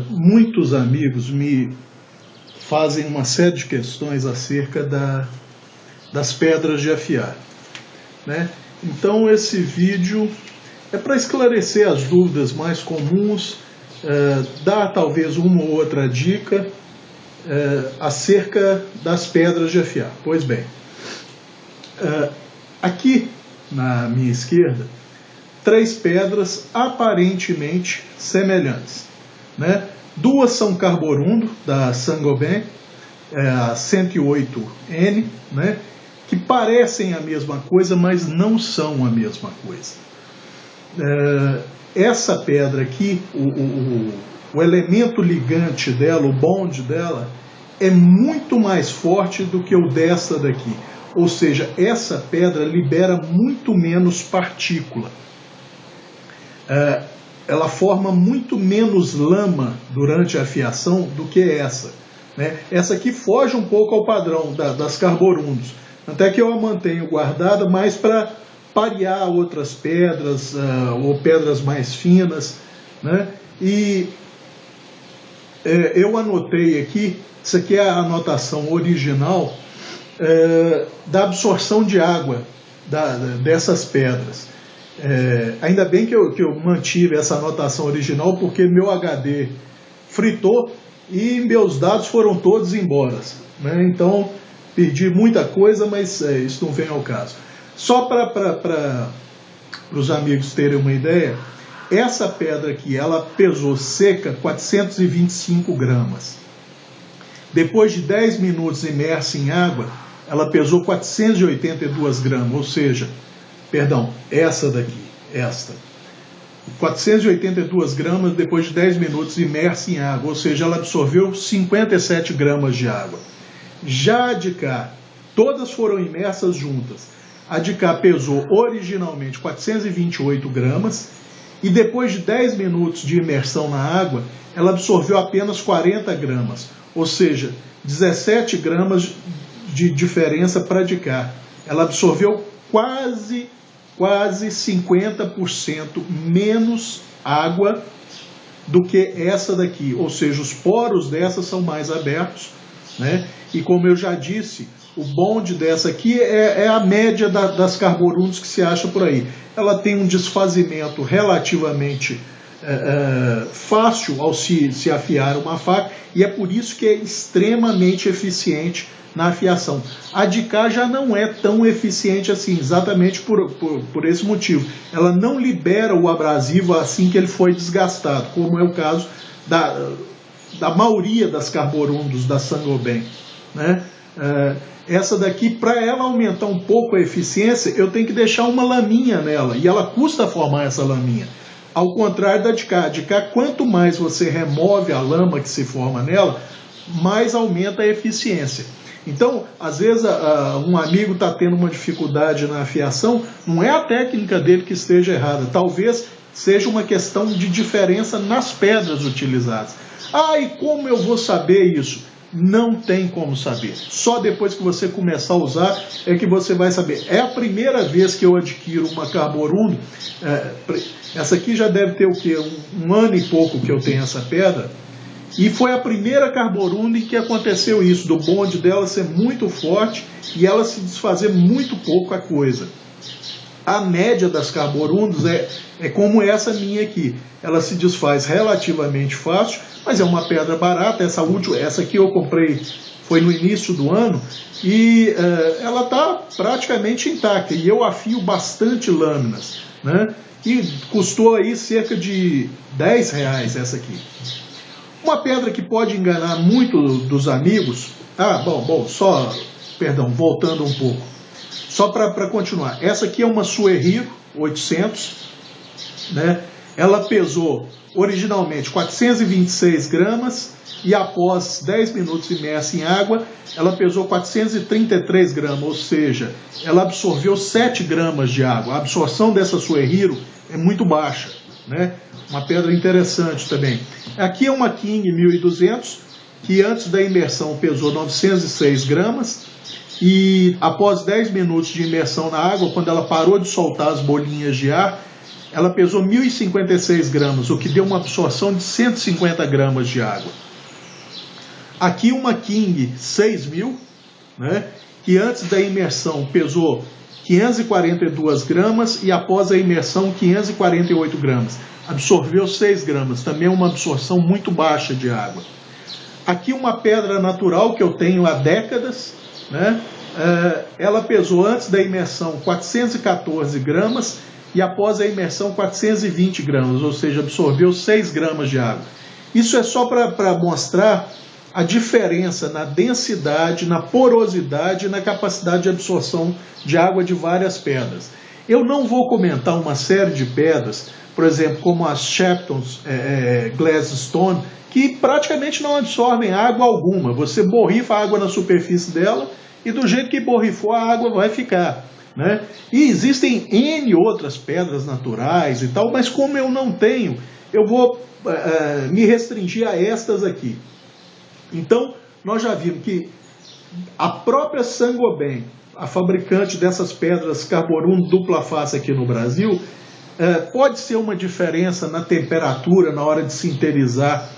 Muitos amigos me fazem uma série de questões acerca das pedras de afiar, né? Então esse vídeo é para esclarecer as dúvidas mais comuns, dar talvez uma ou outra dica acerca das pedras de afiar. Pois bem, aqui na minha esquerda, 3 pedras aparentemente semelhantes, né? 2 são carborundo, da Saint-Gobain, a 108N, né? Que parecem a mesma coisa, mas não são a mesma coisa. Essa pedra aqui, o elemento ligante dela, o bond dela, é muito mais forte do que o dessa daqui. Ou seja, essa pedra libera muito menos partícula. Ela forma muito menos lama durante a afiação do que essa, né? Essa aqui foge um pouco ao padrão das carborundos, até que eu a mantenho guardada mais para parear outras pedras ou pedras mais finas, né? E eu anotei aqui, isso aqui é a anotação original da absorção de água dessas pedras. Ainda bem que eu mantive essa anotação original, porque meu HD fritou e meus dados foram todos embora, né? Então perdi muita coisa, mas isso não vem ao caso. Só para os amigos terem uma ideia, essa pedra aqui, ela pesou seca 425 gramas. Depois de 10 minutos imersa em água, ela pesou 482 gramas, ou seja, perdão, essa daqui, esta. 482 gramas depois de 10 minutos imersa em água, ou seja, ela absorveu 57 gramas de água. Já a de cá, todas foram imersas juntas. A de cá pesou originalmente 428 gramas e depois de 10 minutos de imersão na água, ela absorveu apenas 40 gramas, ou seja, 17 gramas de diferença para a de cá. Ela absorveu quase 50% menos água do que essa daqui, ou seja, os poros dessa são mais abertos, né? E como eu já disse, o bond dessa aqui é a média das carborundos que se acha por aí. Ela tem um desfazimento relativamente fácil ao se afiar uma faca, e é por isso que é extremamente eficiente na afiação. A de cá já não é tão eficiente assim, exatamente por esse motivo. Ela não libera o abrasivo assim que ele foi desgastado, como é o caso da maioria das carborundos da Saint-Gobain, né? Essa daqui, para ela aumentar um pouco a eficiência, eu tenho que deixar uma laminha nela, e ela custa formar essa laminha. Ao contrário da de cá. De cá, quanto mais você remove a lama que se forma nela, mais aumenta a eficiência. Então, às vezes, um amigo está tendo uma dificuldade na afiação, não é a técnica dele que esteja errada, talvez seja uma questão de diferença nas pedras utilizadas. E como eu vou saber isso? Não tem como saber. Só depois que você começar a usar é que você vai saber. É a primeira vez que eu adquiro uma carborundo. Essa aqui já deve ter o quê? Um ano e pouco que eu tenho essa pedra. E foi a primeira carborunda em que aconteceu isso, do bonde dela ser muito forte e ela se desfazer muito pouco a coisa. A média das carborundas é como essa minha aqui. Ela se desfaz relativamente fácil, mas é uma pedra barata. Essa aqui eu comprei, foi no início do ano, e ela está praticamente intacta. E eu afio bastante lâminas, né? E custou aí cerca de R$10 essa aqui. Uma pedra que pode enganar muito dos amigos... voltando um pouco. Só para continuar. Essa aqui é uma Suerhiro 800, né? Ela pesou originalmente 426 gramas e após 10 minutos imersa em água, ela pesou 433 gramas, ou seja, ela absorveu 7 gramas de água. A absorção dessa Suerhiro é muito baixa, né? Uma pedra interessante também. Aqui é uma King 1200, que antes da imersão pesou 906 gramas, e após 10 minutos de imersão na água, quando ela parou de soltar as bolinhas de ar, ela pesou 1.056 gramas, o que deu uma absorção de 150 gramas de água. Aqui uma King 6000, né, que antes da imersão pesou 542 gramas e após a imersão 548 gramas. Absorveu 6 gramas, também uma absorção muito baixa de água. Aqui uma pedra natural que eu tenho há décadas, né, ela pesou antes da imersão 414 gramas e após a imersão 420 gramas, ou seja, absorveu 6 gramas de água. Isso é só para mostrar a diferença na densidade, na porosidade e na capacidade de absorção de água de várias pedras. Eu não vou comentar uma série de pedras, por exemplo, como as Shepton's Glass Stone, que praticamente não absorvem água alguma. Você borrifa a água na superfície dela e do jeito que borrifou a água vai ficar, né? E existem N outras pedras naturais e tal, mas como eu não tenho, eu vou me restringir a estas aqui. Então, nós já vimos que a própria Saint-Gobain, a fabricante dessas pedras carborundo dupla face aqui no Brasil, pode ser uma diferença na temperatura, na hora de sinterizar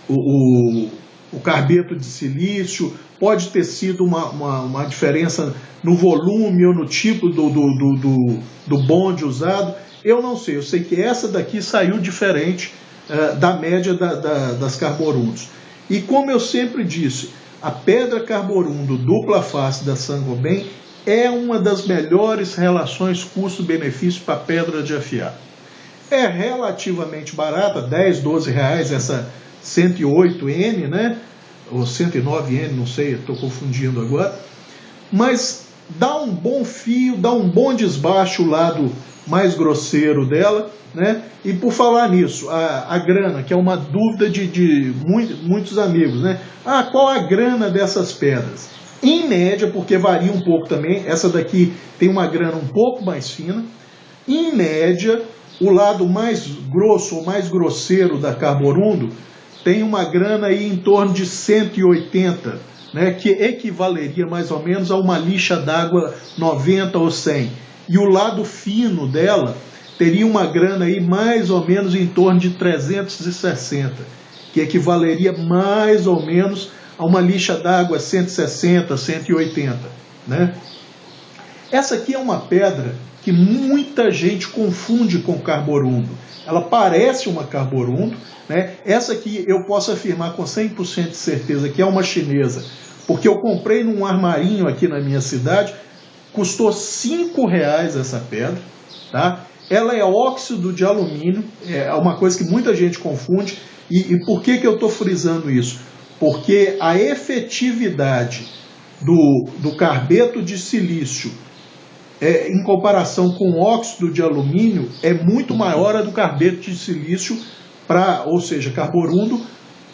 o carbeto de silício, pode ter sido uma diferença no volume ou no tipo do bonde usado. Eu não sei, eu sei que essa daqui saiu diferente da média das carborundos. E como eu sempre disse, a pedra carborundo dupla face da Saint-Gobain é uma das melhores relações custo-benefício para pedra de afiar. É relativamente barata, 10, 12 reais essa 108N, né? Ou 109N, não sei, estou confundindo agora. Mas dá um bom fio, dá um bom desbaste o lado mais grosseiro dela, né? E por falar nisso, a grana, que é uma dúvida de muitos amigos, né? Qual a grana dessas pedras? Em média, porque varia um pouco também, essa daqui tem uma grana um pouco mais fina. Em média, o lado mais grosso ou mais grosseiro da carborundo tem uma grana aí em torno de 180, né? Que equivaleria mais ou menos a uma lixa d'água 90 ou 100. E o lado fino dela teria uma grana aí mais ou menos em torno de 360, que equivaleria mais ou menos a uma lixa d'água 160, 180, né? Essa aqui é uma pedra que muita gente confunde com carborundo. Ela parece uma carborundo, né? Essa aqui eu posso afirmar com 100% de certeza que é uma chinesa, porque eu comprei num armarinho aqui na minha cidade. Custou 5 reais essa pedra, tá? Ela é óxido de alumínio, é uma coisa que muita gente confunde. E por que eu estou frisando isso? Porque a efetividade do carbeto de silício em comparação com o óxido de alumínio é muito maior a do carbeto de silício, ou seja, carborundo,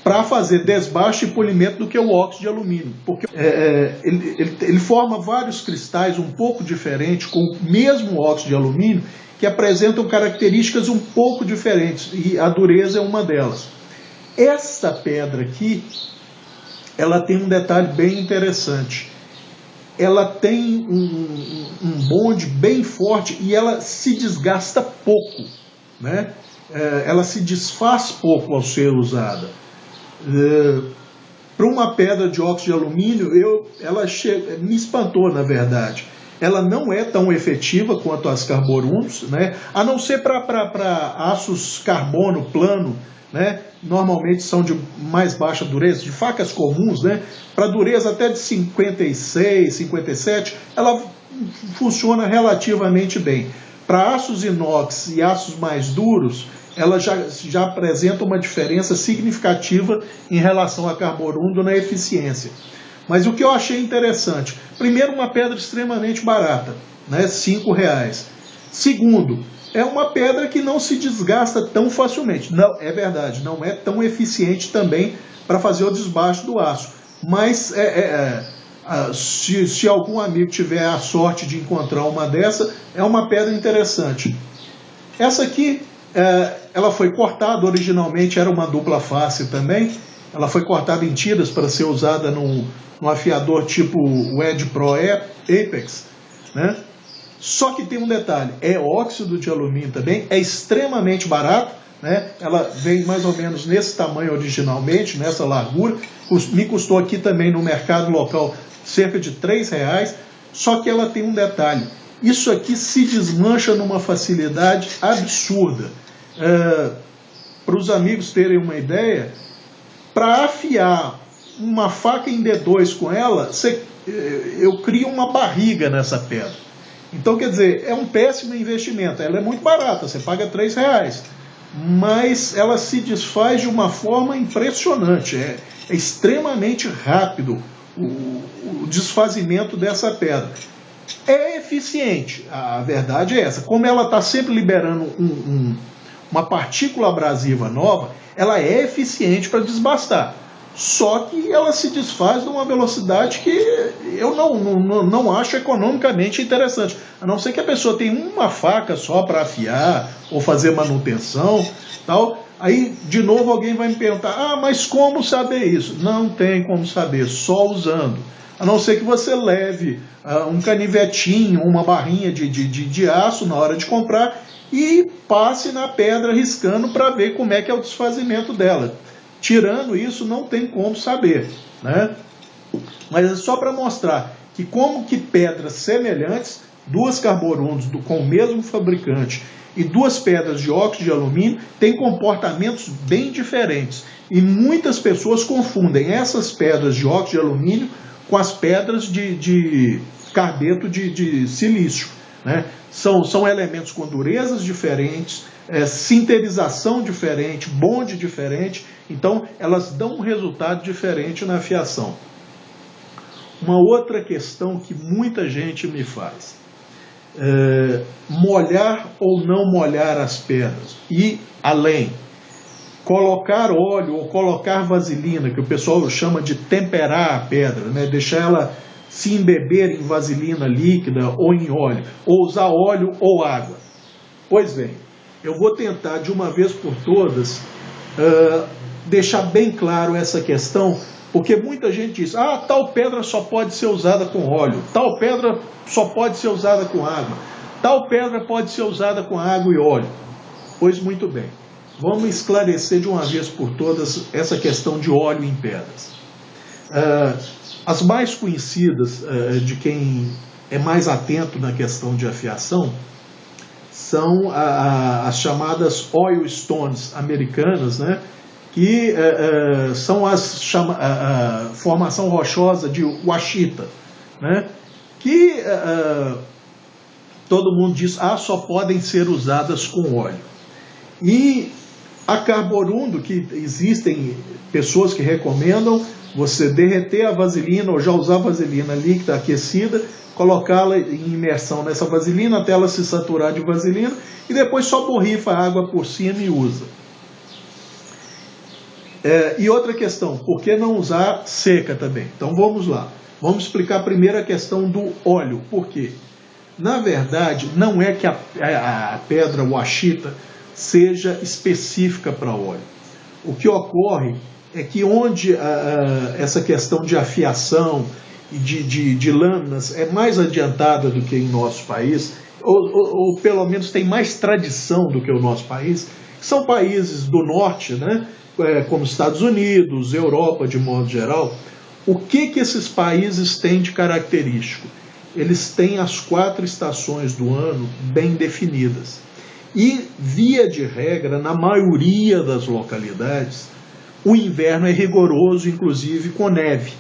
para fazer desbaste e polimento do que o óxido de alumínio. Porque ele forma vários cristais um pouco diferentes, com o mesmo óxido de alumínio, que apresentam características um pouco diferentes, e a dureza é uma delas. Essa pedra aqui, ela tem um detalhe bem interessante. Ela tem um bonde bem forte e ela se desgasta pouco, né? Ela se desfaz pouco ao ser usada. Para uma pedra de óxido de alumínio, ela me espantou, na verdade. Ela não é tão efetiva quanto as carborundos, né? A não ser para aços carbono plano, né? Normalmente são de mais baixa dureza, de facas comuns, né? Para dureza até de 56, 57, ela funciona relativamente bem. Para aços inox e aços mais duros, ela já apresenta uma diferença significativa em relação a carborundo na eficiência. Mas o que eu achei interessante, primeiro, uma pedra extremamente barata, né? 5 reais. Segundo, é uma pedra que não se desgasta tão facilmente. Não, é verdade, não é tão eficiente também para fazer o desbaste do aço. Mas se algum amigo tiver a sorte de encontrar uma dessa, é uma pedra interessante. Essa aqui, ela foi cortada, originalmente era uma dupla face também. Ela foi cortada em tiras para ser usada num afiador tipo o Edge Pro Apex, né? Só que tem um detalhe, é óxido de alumínio também, é extremamente barato, né? Ela vem mais ou menos nesse tamanho originalmente, nessa largura, me custou aqui também no mercado local cerca de R$3, só que ela tem um detalhe, isso aqui se desmancha numa facilidade absurda. Para os amigos terem uma ideia, para afiar uma faca em D2 com ela, eu crio uma barriga nessa pedra. Então, quer dizer, é um péssimo investimento. Ela é muito barata, você paga R$3, mas ela se desfaz de uma forma impressionante. É extremamente rápido o desfazimento dessa pedra. É eficiente, a verdade é essa. Como ela está sempre liberando uma partícula abrasiva nova, ela é eficiente para desbastar. Só que ela se desfaz numa velocidade que eu não acho economicamente interessante. A não ser que a pessoa tenha uma faca só para afiar ou fazer manutenção, tal. Aí, de novo, alguém vai me perguntar, mas como saber isso? Não tem como saber, só usando. A não ser que você leve um canivetinho, uma barrinha de aço na hora de comprar e passe na pedra riscando para ver como é que é o desfazimento dela. Tirando isso, não tem como saber, né? Mas é só para mostrar que como que pedras semelhantes, duas carborundos com o mesmo fabricante e duas pedras de óxido de alumínio têm comportamentos bem diferentes. E muitas pessoas confundem essas pedras de óxido de alumínio com as pedras de carbeto de silício, né? São elementos com durezas diferentes, sinterização diferente, bonde diferente, então elas dão um resultado diferente na afiação. Uma outra questão que muita gente me faz, molhar ou não molhar as pedras, e além, colocar óleo ou colocar vaselina, que o pessoal chama de temperar a pedra, né? Deixar ela se embeber em vaselina líquida ou em óleo, ou usar óleo ou água. Pois bem, eu vou tentar de uma vez por todas deixar bem claro essa questão, porque muita gente diz, tal pedra só pode ser usada com óleo, tal pedra só pode ser usada com água, tal pedra pode ser usada com água e óleo. Pois muito bem, vamos esclarecer de uma vez por todas essa questão de óleo em pedras. As mais conhecidas de quem é mais atento na questão de afiação são as chamadas oil stones americanas, né? Que são a formação rochosa de washita, né? Que todo mundo diz, só podem ser usadas com óleo. E a carborundo, que existem pessoas que recomendam você derreter a vaselina ou já usar a vaselina líquida aquecida, colocá-la em imersão nessa vaselina até ela se saturar de vaselina e depois só borrifa a água por cima e usa. E outra questão, por que não usar seca também? Então vamos lá, vamos explicar primeiro a questão do óleo. Por quê? Na verdade, não é que a pedra washita seja específica para óleo. O que ocorre é que onde essa questão de afiação e de lâminas é mais adiantada do que em nosso país, ou pelo menos tem mais tradição do que o nosso país, são países do norte, né? Como Estados Unidos, Europa de modo geral. O que esses países têm de característico? Eles têm as 4 estações do ano bem definidas. E, via de regra, na maioria das localidades, o inverno é rigoroso, inclusive com neve.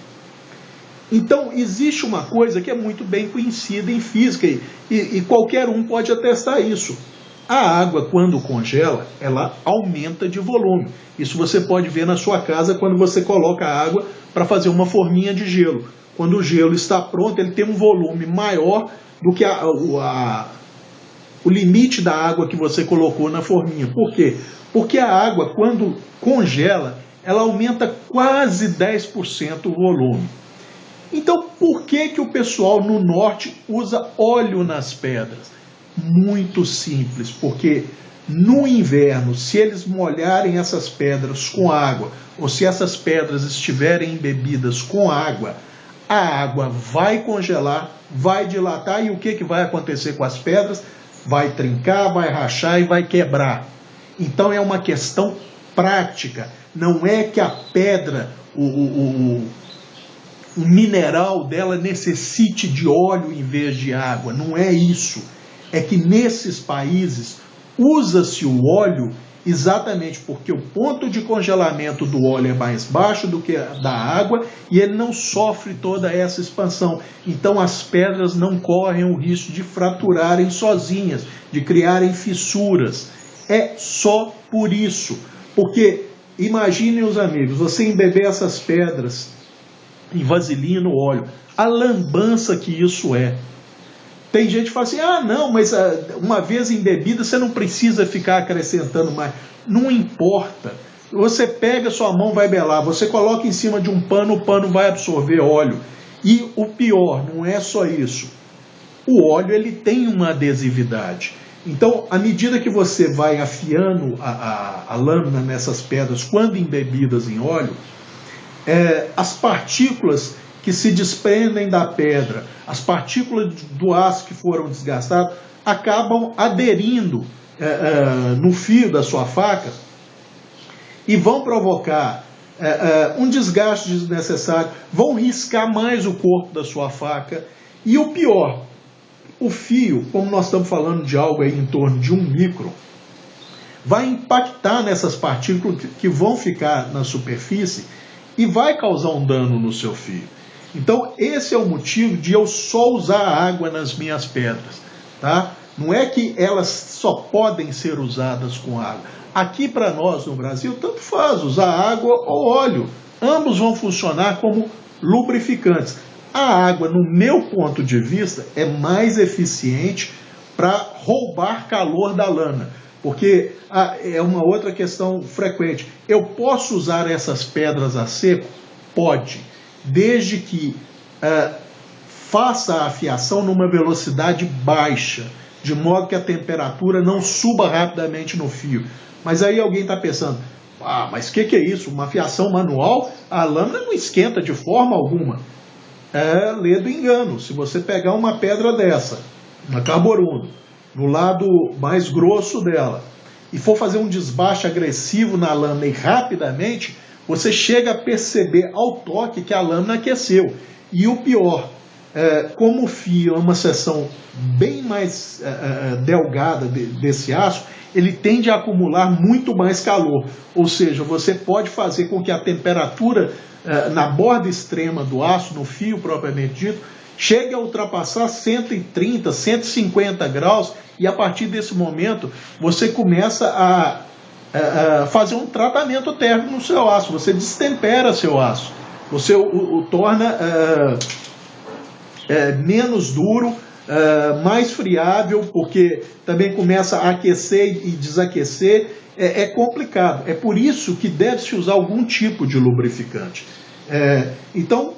Então, existe uma coisa que é muito bem conhecida em física, e qualquer um pode atestar isso. A água, quando congela, ela aumenta de volume. Isso você pode ver na sua casa quando você coloca a água para fazer uma forminha de gelo. Quando o gelo está pronto, ele tem um volume maior do que o limite da água que você colocou na forminha. Por quê? Porque a água, quando congela, ela aumenta quase 10% o volume. Então, por que o pessoal no norte usa óleo nas pedras? Muito simples, porque no inverno, se eles molharem essas pedras com água, ou se essas pedras estiverem embebidas com água, a água vai congelar, vai dilatar, e o que vai acontecer com as pedras? Vai trincar, vai rachar e vai quebrar. Então é uma questão prática, não é que a pedra, o mineral dela necessite de óleo em vez de água, não é isso. É que nesses países usa-se o óleo exatamente porque o ponto de congelamento do óleo é mais baixo do que da água e ele não sofre toda essa expansão. Então as pedras não correm o risco de fraturarem sozinhas, de criarem fissuras. É só por isso. Porque imaginem os amigos, você embeber essas pedras em vaselina ou óleo, a lambança que isso é. Tem gente que fala assim, ah não, mas uma vez embebida você não precisa ficar acrescentando mais. Não importa. Você pega, sua mão vai belar, você coloca em cima de um pano, o pano vai absorver óleo. E o pior, não é só isso. O óleo ele tem uma adesividade. Então, à medida que você vai afiando a lâmina nessas pedras, quando embebidas em óleo, as partículas que se desprendem da pedra, as partículas do aço que foram desgastadas, acabam aderindo no fio da sua faca e vão provocar um desgaste desnecessário, vão riscar mais o corpo da sua faca. E o pior, o fio, como nós estamos falando de algo aí em torno de 1 micron, vai impactar nessas partículas que vão ficar na superfície e vai causar um dano no seu fio. Então esse é o motivo de eu só usar água nas minhas pedras, tá? Não é que elas só podem ser usadas com água. Aqui para nós no Brasil, tanto faz usar água ou óleo. Ambos vão funcionar como lubrificantes. A água, no meu ponto de vista, é mais eficiente para roubar calor da lâmina. Porque é uma outra questão frequente. Eu posso usar essas pedras a seco? Pode, desde que faça a afiação numa velocidade baixa, de modo que a temperatura não suba rapidamente no fio. Mas aí alguém está pensando, mas o que é isso? Uma afiação manual? A lâmina não esquenta de forma alguma. É lê do engano. Se você pegar uma pedra dessa, uma carboruno, no lado mais grosso dela, e for fazer um desbaste agressivo na lâmina e rapidamente, você chega a perceber ao toque que a lâmina aqueceu. E o pior, como o fio é uma seção bem mais delgada desse aço, ele tende a acumular muito mais calor. Ou seja, você pode fazer com que a temperatura na borda extrema do aço, no fio propriamente dito, chegue a ultrapassar 130, 150 graus, e a partir desse momento você começa a fazer um tratamento térmico no seu aço, você destempera seu aço, você o torna menos duro, mais friável, porque também começa a aquecer e desaquecer. É complicado, é por isso que deve-se usar algum tipo de lubrificante. Então,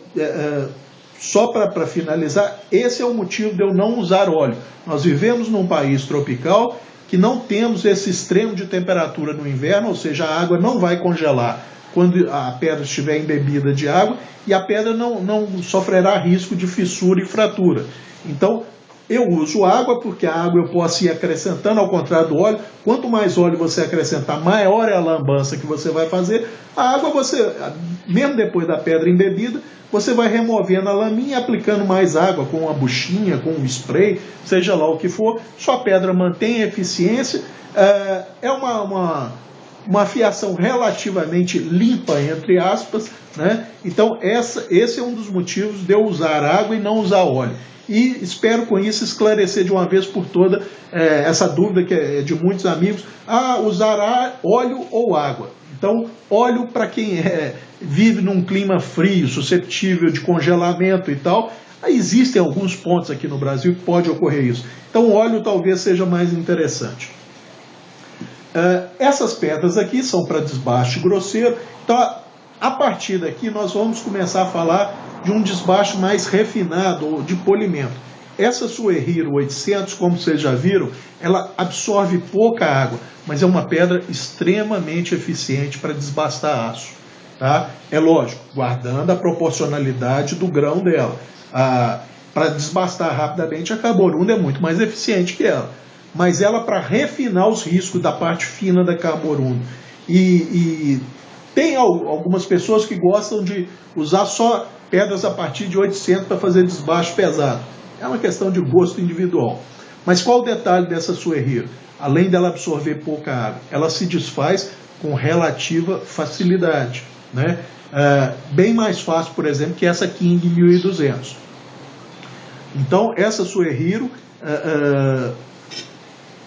só para finalizar, esse é o motivo de eu não usar óleo. Nós vivemos num país tropical que não temos esse extremo de temperatura no inverno, ou seja, a água não vai congelar quando a pedra estiver embebida de água, e a pedra não sofrerá risco de fissura e fratura. Então, eu uso água porque a água eu posso ir acrescentando, ao contrário do óleo. Quanto mais óleo você acrescentar, maior é a lambança que você vai fazer. A água, você, mesmo depois da pedra embebida, você vai removendo a laminha e aplicando mais água com uma buchinha, com um spray, seja lá o que for. Sua pedra mantém a eficiência. É uma afiação relativamente limpa, entre aspas, né? Então esse é um dos motivos de eu usar água e não usar óleo. E espero com isso esclarecer de uma vez por toda essa dúvida que é de muitos amigos, usar óleo ou água. Então, óleo para quem vive num clima frio, suscetível de congelamento e tal, existem alguns pontos aqui no Brasil que pode ocorrer isso. Então, óleo talvez seja mais interessante. Essas pedras aqui são para desbaste grosseiro. Então, a partir daqui nós vamos começar a falar de um desbaste mais refinado, ou de polimento. Essa Suehiro 800, como vocês já viram, ela absorve pouca água, mas é uma pedra extremamente eficiente para desbastar aço. tá? É lógico, guardando a proporcionalidade do grão dela. Para desbastar rapidamente, a carborunda é muito mais eficiente que ela. Mas ela, para refinar os riscos da parte fina da carborunda. E tem algumas pessoas que gostam de usar só pedras a partir de 800 para fazer desbaste pesado. É uma questão de gosto individual. Mas qual o detalhe dessa Suehiro? Além dela absorver pouca água, ela se desfaz com relativa facilidade, né? Bem mais fácil, por exemplo, que essa King 1200. Então, essa Suehiro,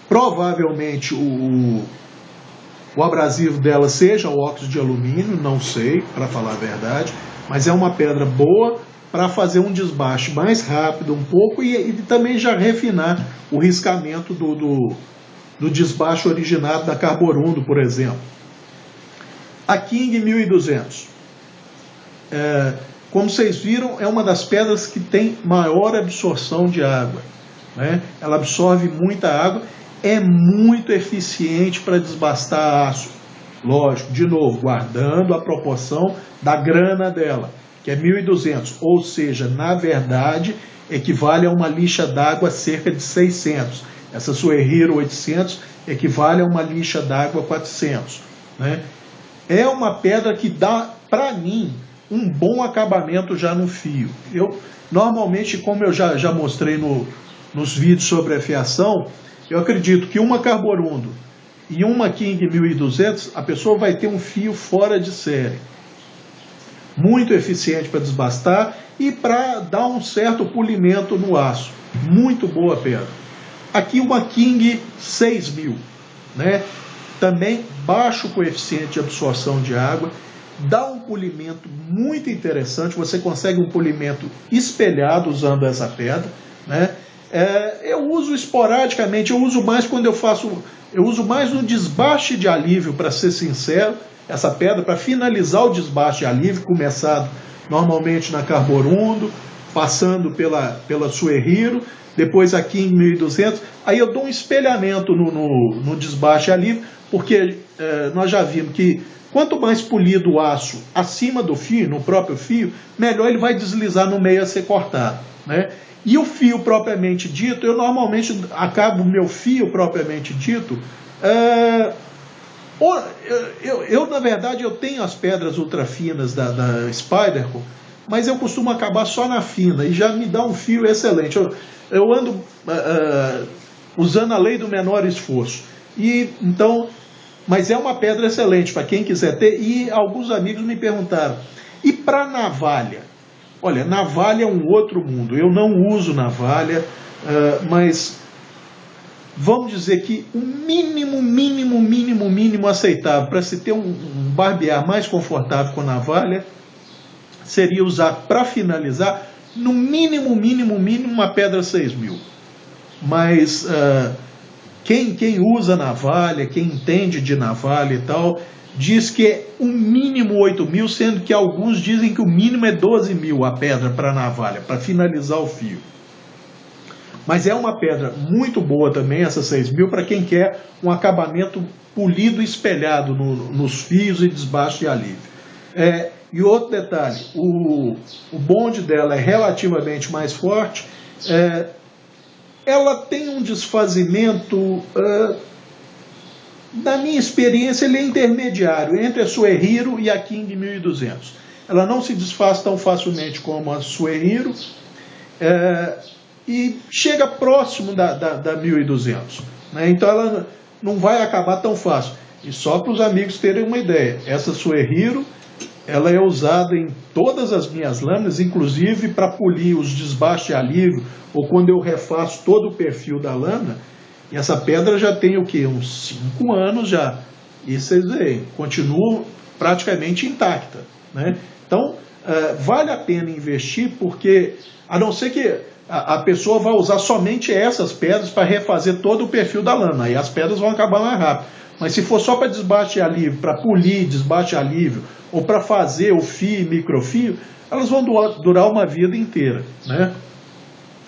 provavelmente o abrasivo dela seja o óxido de alumínio, não sei, para falar a verdade, mas é uma pedra boa para fazer um desbaste mais rápido um pouco e também já refinar o riscamento do desbaste originado da carborundo, por exemplo. A King 1200, como vocês viram, é uma das pedras que tem maior absorção de água, né? Ela absorve muita água, é muito eficiente para desbastar aço. Lógico, de novo, guardando a proporção da grana dela, que é 1200, ou seja, na verdade, equivale a uma lixa d'água cerca de 600. Essa Suehiro 800 equivale a uma lixa d'água 400, né? É uma pedra que dá, para mim, um bom acabamento já no fio. Eu, normalmente, como eu já mostrei nos vídeos sobre a fiação, eu acredito que uma carborundo e uma King 1200, a pessoa vai ter um fio fora de série. Muito eficiente para desbastar e para dar um certo polimento no aço. Muito boa pedra. Aqui uma King 6000, né? Também baixo coeficiente de absorção de água, dá um polimento muito interessante, você consegue um polimento espelhado usando essa pedra, né? Eu uso esporadicamente, eu uso mais quando eu uso mais no desbaste de alívio, para ser sincero, essa pedra para finalizar o desbaste de alívio, começado normalmente na carborundo, passando pela Suehiro, depois aqui em 1200, aí eu dou um espelhamento no desbaste de alívio, porque nós já vimos que quanto mais polido o aço acima do fio, no próprio fio, melhor ele vai deslizar no meio a ser cortado, né? E o fio propriamente dito, eu normalmente acabo o meu fio propriamente dito, na verdade, eu tenho as pedras ultra finas da Spyderco, mas eu costumo acabar só na fina e já me dá um fio excelente. Eu ando usando a lei do menor esforço. Mas é uma pedra excelente para quem quiser ter. E alguns amigos me perguntaram, e para navalha? Olha, navalha é um outro mundo. Eu não uso navalha, mas vamos dizer que o mínimo aceitável para se ter um barbear mais confortável com navalha seria usar, para finalizar, no mínimo, uma pedra 6000. Mas quem usa navalha, quem entende de navalha e tal, diz que é o mínimo 8000, sendo que alguns dizem que o mínimo é 12.000 a pedra para navalha, para finalizar o fio. Mas é uma pedra muito boa também, essa 6000, para quem quer um acabamento polido e espelhado nos fios e desbaste de alívio. E outro detalhe, o bonde dela é relativamente mais forte, ela tem um desfazimento, na minha experiência, ele é intermediário entre a Suehiro e a King 1200. Ela não se desfaz tão facilmente como a Suehiro, e chega próximo da 1200, né? Então ela não vai acabar tão fácil. E só para os amigos terem uma ideia, essa Suehiro, ela é usada em todas as minhas lâminas, inclusive para polir os desbastes de alívio, ou quando eu refaço todo o perfil da lâmina. E essa pedra já tem o quê? Uns 5 anos já. E vocês veem, continua praticamente intacta, né? Então, vale a pena investir, porque, a não ser que a pessoa vai usar somente essas pedras para refazer todo o perfil da lâmina, aí as pedras vão acabar mais rápido. Mas se for só para desbaste de alívio, para polir desbaste de alívio, ou para fazer o fio e microfio, elas vão durar uma vida inteira, né?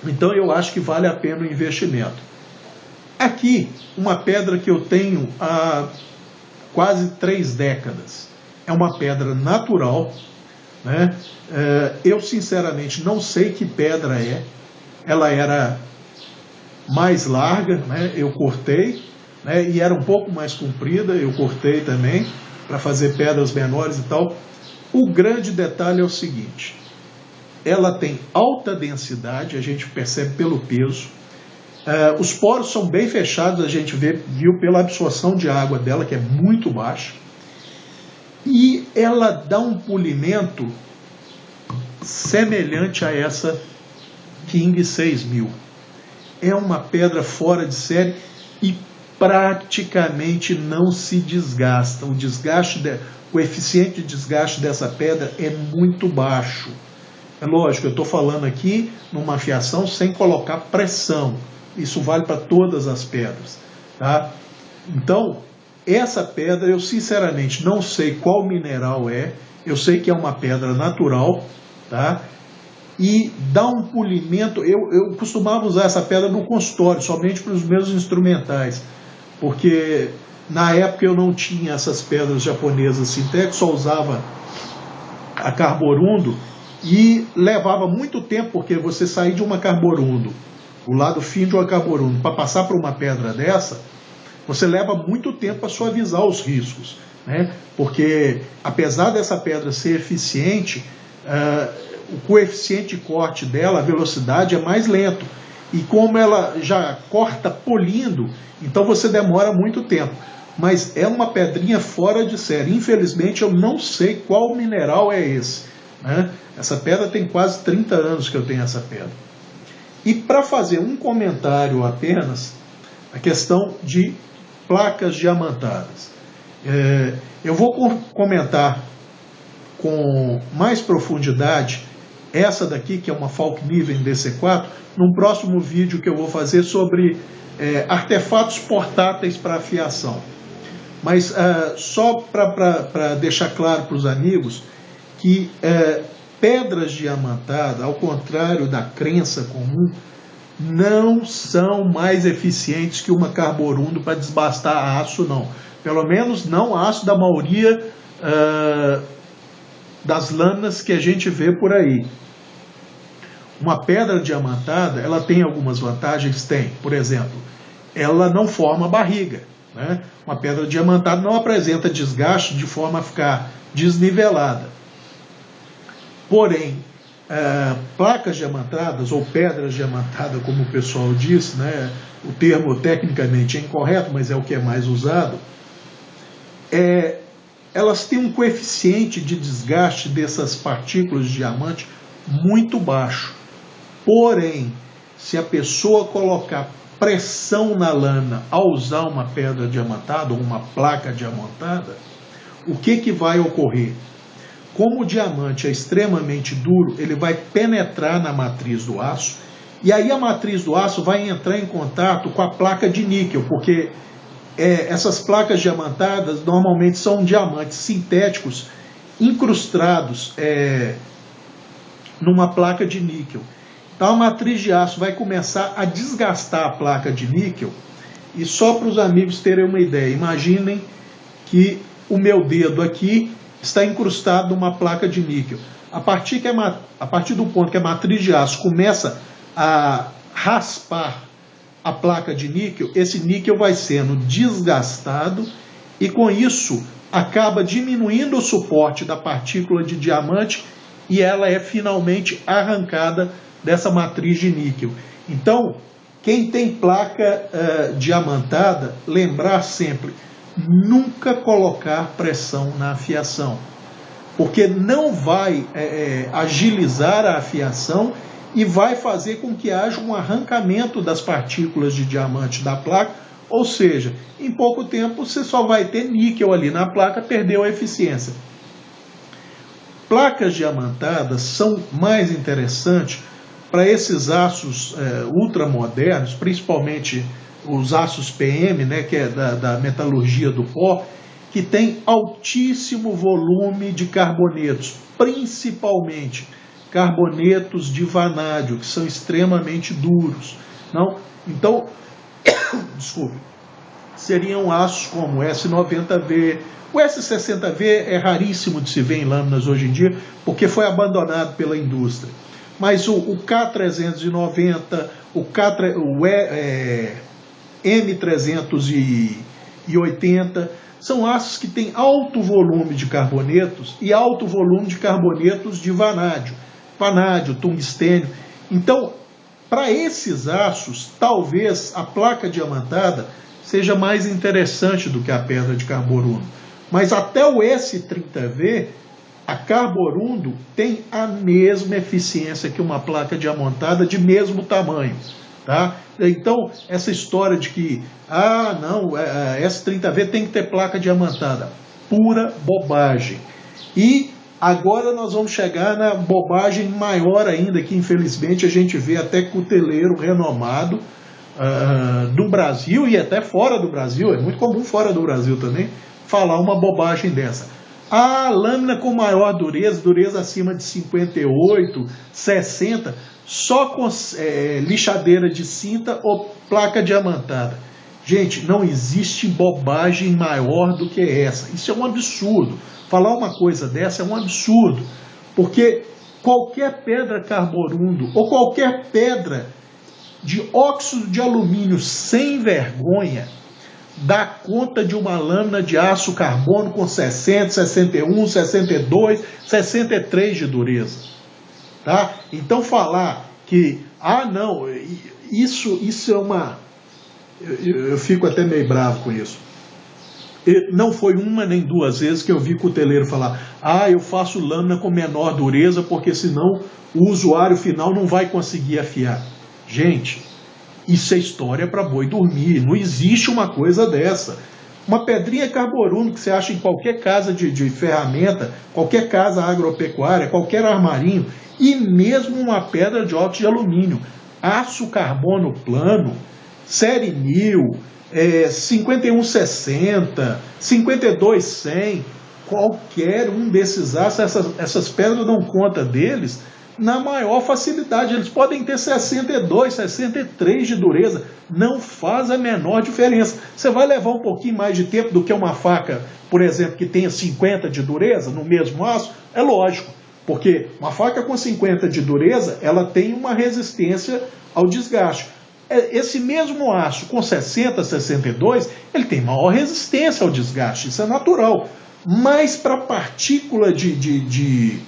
Então eu acho que vale a pena o investimento. Aqui, uma pedra que eu tenho há quase 3 décadas. é uma pedra natural, né? Eu sinceramente não sei que pedra é. Ela era mais larga, né? Eu cortei, né? E era um pouco mais comprida, eu cortei também para fazer pedras menores e tal. O grande detalhe é o seguinte: ela tem alta densidade, a gente percebe pelo peso. Os poros são bem fechados, a gente viu pela absorção de água dela, que é muito baixa. E ela dá um polimento semelhante a essa King 6000. É uma pedra fora de série e praticamente não se desgasta. O coeficiente de desgaste dessa pedra é muito baixo. É lógico, eu estou falando aqui numa afiação sem colocar pressão. Isso vale para todas as pedras, tá? Então, essa pedra eu sinceramente não sei qual mineral é. Eu sei que é uma pedra natural, tá? E dá um polimento. Eu costumava usar essa pedra no consultório, somente para os meus instrumentais, porque na época eu não tinha essas pedras japonesas sintéticas, só usava a carborundo e levava muito tempo, porque você sair de uma carborundo, o lado fino de uma carborundo, para passar por uma pedra dessa, você leva muito tempo para suavizar os riscos, né? Porque apesar dessa pedra ser eficiente, o coeficiente de corte dela, a velocidade é mais lento. E como ela já corta polindo, então você demora muito tempo. Mas é uma pedrinha fora de série. Infelizmente eu não sei qual mineral é esse, né? Essa pedra tem quase 30 anos que eu tenho essa pedra. E para fazer um comentário apenas, a questão de placas diamantadas. Eu vou comentar com mais profundidade essa daqui, que é uma Falkniven DC4, num próximo vídeo que eu vou fazer sobre artefatos portáteis para afiação. Mas só para deixar claro para os amigos que pedras diamantadas, ao contrário da crença comum, não são mais eficientes que uma carborundo para desbastar aço, não. Pelo menos não aço da maioria das lâminas que a gente vê por aí. Uma pedra diamantada, ela tem algumas vantagens? Tem. Por exemplo, ela não forma barriga, né? Uma pedra diamantada não apresenta desgaste de forma a ficar desnivelada. Porém, placas diamantadas ou pedras diamantadas, como o pessoal diz, né? O termo tecnicamente é incorreto, mas é o que é mais usado, elas têm um coeficiente de desgaste dessas partículas de diamante muito baixo. Porém, se a pessoa colocar pressão na lâmina ao usar uma pedra diamantada ou uma placa diamantada, o que vai ocorrer? Como o diamante é extremamente duro, ele vai penetrar na matriz do aço, e aí a matriz do aço vai entrar em contato com a placa de níquel, porque essas placas diamantadas normalmente são diamantes sintéticos incrustados numa placa de níquel. Então a matriz de aço vai começar a desgastar a placa de níquel. E só para os amigos terem uma ideia, imaginem que o meu dedo aqui está incrustado numa placa de níquel. A partir do ponto que a matriz de aço começa a raspar a placa de níquel, esse níquel vai sendo desgastado e com isso acaba diminuindo o suporte da partícula de diamante e ela é finalmente arrancada dessa matriz de níquel. Então, quem tem placa diamantada, lembrar sempre, nunca colocar pressão na afiação, porque não vai agilizar a afiação e vai fazer com que haja um arrancamento das partículas de diamante da placa, ou seja, em pouco tempo você só vai ter níquel ali na placa, perdeu a eficiência. Placas diamantadas são mais interessantes para esses aços ultramodernos, principalmente os aços PM, né, que é da metalurgia do pó, que tem altíssimo volume de carbonetos, principalmente carbonetos de vanádio, que são extremamente duros. Não? Então, desculpe, seriam aços como o S90V. O S60V é raríssimo de se ver em lâminas hoje em dia, porque foi abandonado pela indústria. Mas o K390, o M380 são aços que têm alto volume de carbonetos e alto volume de carbonetos de vanádio, tungstênio. Então, para esses aços, talvez a placa diamantada seja mais interessante do que a pedra de carborundo. Mas até o S30V, a carborundo tem a mesma eficiência que uma placa diamantada de mesmo tamanho. Tá? Então, essa história de que S30V tem que ter placa diamantada, pura bobagem. E agora nós vamos chegar na bobagem maior ainda, que infelizmente a gente vê até cuteleiro renomado do Brasil e até fora do Brasil, é muito comum fora do Brasil também, falar uma bobagem dessa. A lâmina com maior dureza acima de 58, 60, só com lixadeira de cinta ou placa diamantada. Gente, não existe bobagem maior do que essa. Isso é um absurdo. Falar uma coisa dessa é um absurdo, porque qualquer pedra carborundo ou qualquer pedra de óxido de alumínio sem vergonha dá conta de uma lâmina de aço carbono com 60, 61, 62, 63 de dureza. Tá? Então falar que, não, isso é uma... Eu fico até meio bravo com isso. Não foi uma nem duas vezes que eu vi cuteleiro falar: eu faço lâmina com menor dureza porque senão o usuário final não vai conseguir afiar. Gente, isso é história para boi dormir, não existe uma coisa dessa. Uma pedrinha carborundo que você acha em qualquer casa de ferramenta, qualquer casa agropecuária, qualquer armarinho, e mesmo uma pedra de óxido de alumínio, aço carbono plano, série 1000, 5160, 52100, qualquer um desses aços, essas pedras dão conta deles na maior facilidade. Eles podem ter 62, 63 de dureza, não faz a menor diferença. Você vai levar um pouquinho mais de tempo do que uma faca, por exemplo, que tenha 50 de dureza no mesmo aço? É lógico, porque uma faca com 50 de dureza, ela tem uma resistência ao desgaste. Esse mesmo aço com 60, 62, ele tem maior resistência ao desgaste, isso é natural. Mas para partícula de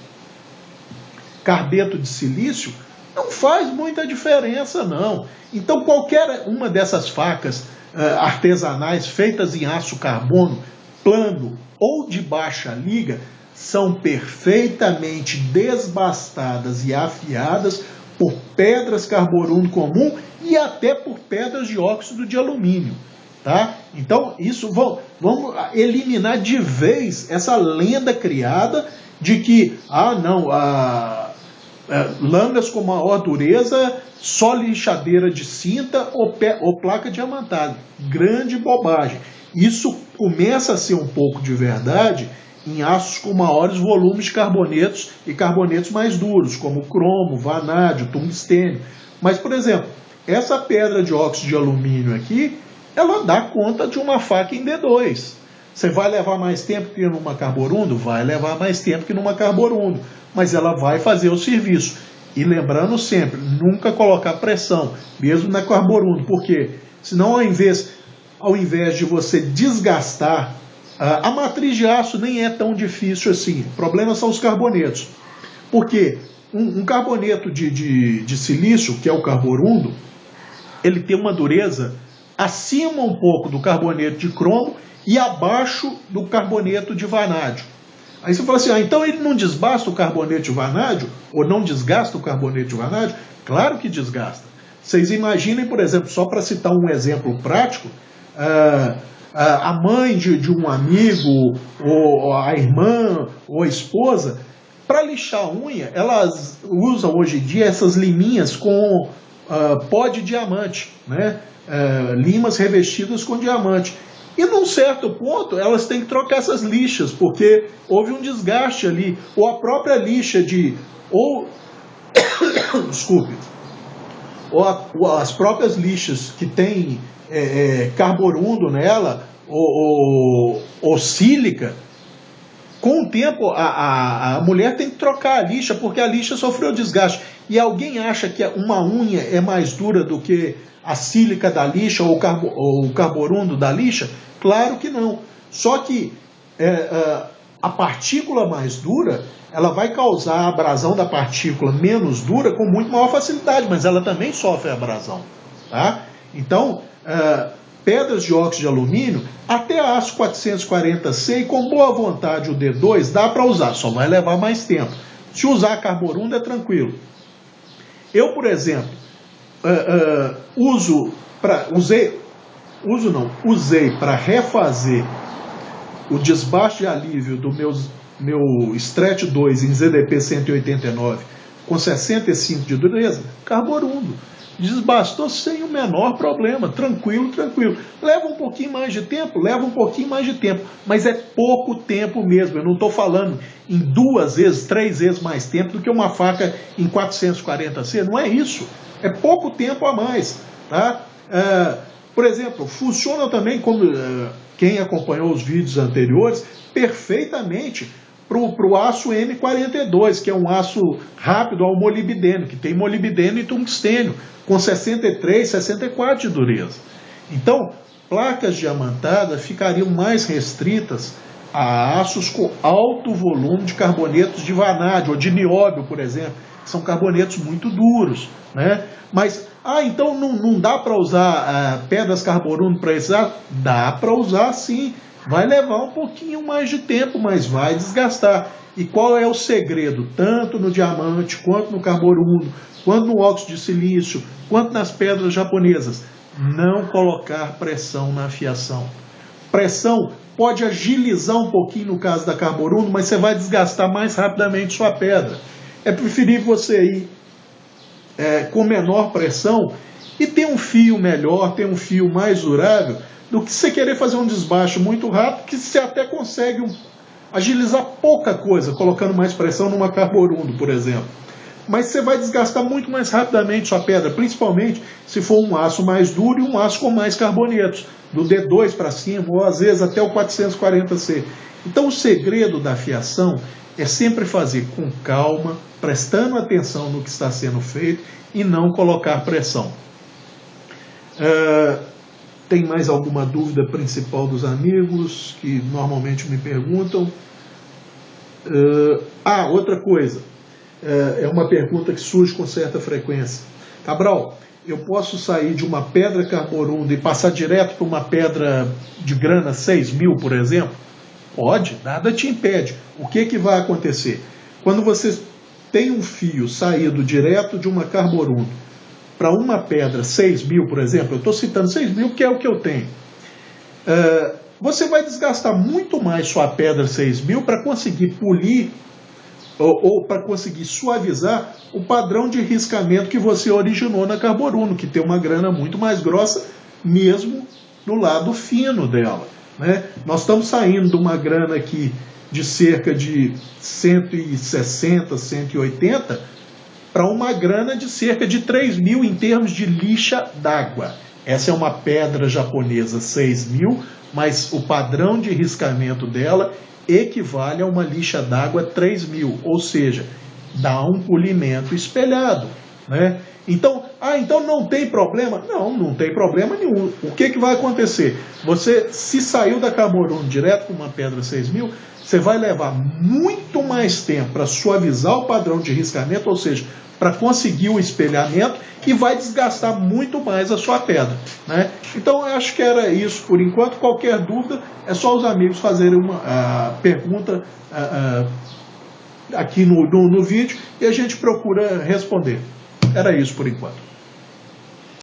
carbeto de silício, não faz muita diferença, não. Então, qualquer uma dessas facas artesanais feitas em aço carbono, plano ou de baixa liga, são perfeitamente desbastadas e afiadas por pedras carborundo comum e até por pedras de óxido de alumínio. Tá? Então, isso vamos eliminar de vez essa lenda criada de que, lâminas com maior dureza, só lixadeira de cinta ou placa diamantada. Grande bobagem. Isso começa a ser um pouco de verdade em aços com maiores volumes de carbonetos e carbonetos mais duros, como cromo, vanádio, tungstênio. Mas, por exemplo, essa pedra de óxido de alumínio aqui, ela dá conta de uma faca em D2. Você vai levar mais tempo que numa carborundo? Vai levar mais tempo que numa carborundo, mas ela vai fazer o serviço. E lembrando sempre, nunca colocar pressão, mesmo na carborundo, porque senão ao invés de você desgastar, a matriz de aço nem é tão difícil assim. O problema são os carbonetos. Porque um carboneto de silício, que é o carborundo, ele tem uma dureza acima um pouco do carboneto de cromo e abaixo do carboneto de vanádio. Aí você fala assim, então ele não desbasta o carboneto de vanádio? Ou não desgasta o carboneto de vanádio? Claro que desgasta. Vocês imaginem, por exemplo, só para citar um exemplo prático, a mãe de um amigo, ou a irmã, ou a esposa, para lixar a unha, elas usam hoje em dia essas liminhas com pó de diamante, né? Limas revestidas com diamante. E num certo ponto elas têm que trocar essas lixas, porque houve um desgaste ali, ou a própria lixa ou ou as próprias lixas que tem carborundo nela, ou sílica, com o tempo a mulher tem que trocar a lixa, porque a lixa sofreu desgaste. E alguém acha que uma unha é mais dura do que a sílica da lixa ou o carborundo da lixa? Claro que não. Só que a partícula mais dura, ela vai causar a abrasão da partícula menos dura com muito maior facilidade, mas ela também sofre abrasão. Tá? Então, pedras de óxido de alumínio, até a aço 440C, e com boa vontade o D2, dá para usar, só vai levar mais tempo. Se usar carborundo é tranquilo. Eu, por exemplo, usei para refazer o desbaste de alívio do meu Stretch 2 em ZDP 189 com 65 de dureza, carborundo. Desbastou sem o menor problema, tranquilo. Leva um pouquinho mais de tempo, mas é pouco tempo mesmo. Eu não estou falando em 2 vezes, 3 vezes mais tempo do que uma faca em 440C, não é isso. É pouco tempo a mais. Tá? Por exemplo, funciona também, como quem acompanhou os vídeos anteriores, perfeitamente para o aço M42, que é um aço rápido ao molibdênio, que tem molibdênio e tungstênio, com 63, 64 de dureza. Então, placas diamantadas ficariam mais restritas a aços com alto volume de carbonetos de vanádio ou de nióbio, por exemplo, que são carbonetos muito duros. Né? Mas, então não dá para usar pedras carborundo para isso? Dá para usar sim. Vai levar um pouquinho mais de tempo, mas vai desgastar. E qual é o segredo? Tanto no diamante, quanto no carborundo, quanto no óxido de silício, quanto nas pedras japonesas. Não colocar pressão na afiação. Pressão pode agilizar um pouquinho no caso da carborundo, mas você vai desgastar mais rapidamente sua pedra. É preferível você ir com menor pressão e ter um fio melhor, ter um fio mais durável, do que você querer fazer um desbaste muito rápido, que você até consegue agilizar pouca coisa, colocando mais pressão numa carborundo, por exemplo. Mas você vai desgastar muito mais rapidamente sua pedra, principalmente se for um aço mais duro e um aço com mais carbonetos, do D2 para cima, ou às vezes até o 440C. Então o segredo da afiação é sempre fazer com calma, prestando atenção no que está sendo feito e não colocar pressão. Tem mais alguma dúvida principal dos amigos que normalmente me perguntam? Outra coisa. É uma pergunta que surge com certa frequência. Cabral, eu posso sair de uma pedra carborunda e passar direto para uma pedra de grana 6000, por exemplo? Pode, nada te impede. O que vai acontecer? Quando você tem um fio saído direto de uma carborundo para uma pedra 6000, por exemplo, eu estou citando 6000 porque é o que eu tenho, você vai desgastar muito mais sua pedra 6000 para conseguir polir ou para conseguir suavizar o padrão de riscamento que você originou na carborundo, que tem uma grana muito mais grossa, mesmo no lado fino dela. Né? Nós estamos saindo de uma grana aqui de cerca de 160, 180, para uma grana de cerca de 3000 em termos de lixa d'água. Essa é uma pedra japonesa 6000, mas o padrão de riscamento dela equivale a uma lixa d'água 3000, ou seja, dá um polimento espelhado. Né? Então não tem problema? Não tem problema nenhum. O que vai acontecer? Você, se saiu da carborundo direto com uma pedra 6000, você vai levar muito mais tempo para suavizar o padrão de riscamento, ou seja, para conseguir o espelhamento, e vai desgastar muito mais a sua pedra. Né? Então, eu acho que era isso por enquanto. Qualquer dúvida, é só os amigos fazerem uma pergunta aqui no vídeo e a gente procura responder. Era isso por enquanto.